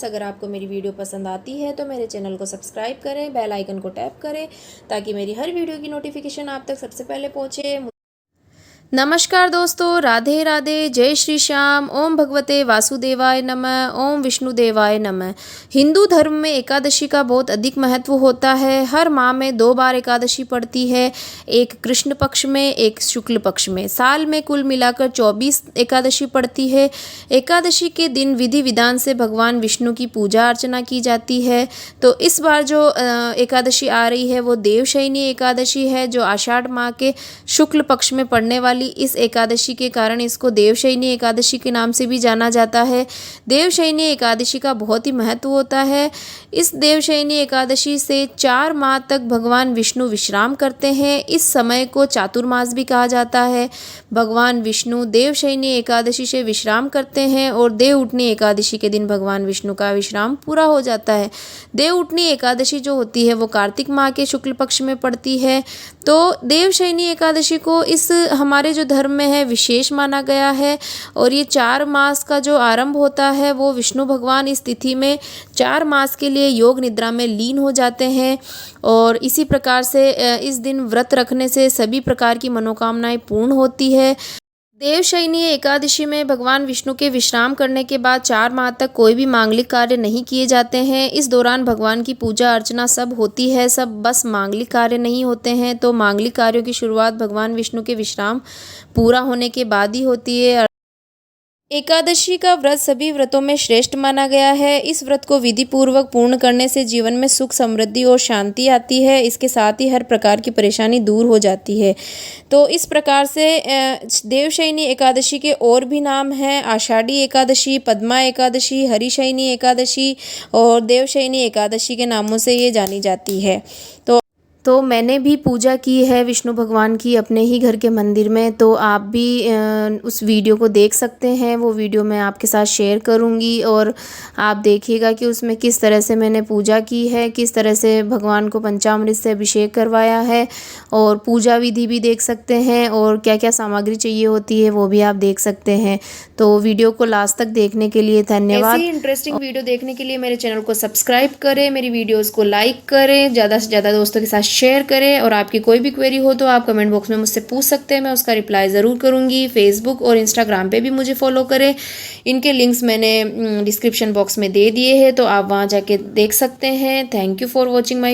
अगर आपको मेरी वीडियो पसंद आती है तो मेरे चैनल को सब्सक्राइब करें, बेल आइकन को टैप करें ताकि मेरी हर वीडियो की नोटिफिकेशन आप तक सबसे पहले पहुंचे। नमस्कार दोस्तों, राधे राधे, जय श्री श्याम, ओम भगवते वासुदेवाय नमः, ओम विष्णुदेवाय नमः। हिंदू धर्म में एकादशी का बहुत अधिक महत्व होता है। हर माह में 2 बार एकादशी पड़ती है, एक कृष्ण पक्ष में, एक शुक्ल पक्ष में। साल में कुल मिलाकर 24 एकादशी पड़ती है। एकादशी के दिन विधि विधान से भगवान विष्णु की पूजा अर्चना की जाती है। तो इस बार जो एकादशी आ रही है वो देवशयनी एकादशी है, जो आषाढ़ माह के शुक्ल पक्ष में पड़ने वाली इस एकादशी के कारण इसको देवशयनी एकादशी के नाम से भी जाना जाता है। देवशयनी एकादशी का बहुत ही महत्व होता है। इस देवशयनी एकादशी से 4 माह तक भगवान विष्णु विश्राम करते हैं। इस समय को चातुर्मास भी कहा जाता है। भगवान विष्णु देवशयनी एकादशी से विश्राम करते हैं और देव उठनी एकादशी के दिन भगवान विष्णु का विश्राम पूरा हो जाता है। देव उठनी एकादशी जो होती है वो कार्तिक माह के शुक्ल पक्ष में पड़ती है। तो देवशयनी एकादशी को इस हमारे जो धर्म में है विशेष माना गया है। और ये 4 मास का जो आरंभ होता है वो विष्णु भगवान इस तिथि में 4 मास के लिए योग निद्रा में लीन हो जाते हैं। और इसी प्रकार से इस दिन व्रत रखने से सभी प्रकार की मनोकामनाएं पूर्ण होती है। देवशयनी एकादशी में भगवान विष्णु के विश्राम करने के बाद 4 माह तक कोई भी मांगलिक कार्य नहीं किए जाते हैं। इस दौरान भगवान की पूजा अर्चना सब होती है, सब बस मांगलिक कार्य नहीं होते हैं। तो मांगलिक कार्यों की शुरुआत भगवान विष्णु के विश्राम पूरा होने के बाद ही होती है। एकादशी का व्रत सभी व्रतों में श्रेष्ठ माना गया है। इस व्रत को विधि पूर्वक पूर्ण करने से जीवन में सुख, समृद्धि और शांति आती है। इसके साथ ही हर प्रकार की परेशानी दूर हो जाती है। तो इस प्रकार से देवशयनी एकादशी के और भी नाम हैं, आषाढ़ी एकादशी, पद्मा एकादशी, हरिशयनी एकादशी और देवशयनी एकादशी के नामों से ये जानी जाती है। तो मैंने भी पूजा की है विष्णु भगवान की अपने ही घर के मंदिर में। तो आप भी उस वीडियो को देख सकते हैं। वो वीडियो मैं आपके साथ शेयर करूंगी और आप देखिएगा कि उसमें किस तरह से मैंने पूजा की है, किस तरह से भगवान को पंचामृत से अभिषेक करवाया है। और पूजा विधि भी देख सकते हैं और क्या क्या सामग्री चाहिए होती है वो भी आप देख सकते हैं। तो वीडियो को लास्ट तक देखने के लिए धन्यवाद। ऐसी इंटरेस्टिंग वीडियो देखने के लिए मेरे चैनल को सब्सक्राइब करें, मेरी वीडियोज़ को लाइक करें, ज़्यादा से ज़्यादा दोस्तों के साथ शेयर करें। और आपकी कोई भी क्वेरी हो तो आप कमेंट बॉक्स में मुझसे पूछ सकते हैं, मैं उसका रिप्लाई ज़रूर करूंगी। फेसबुक और इंस्टाग्राम पे भी मुझे फॉलो करें, इनके लिंक्स मैंने डिस्क्रिप्शन बॉक्स में दे दिए हैं, तो आप वहां जाके देख सकते हैं। Thank you for watching my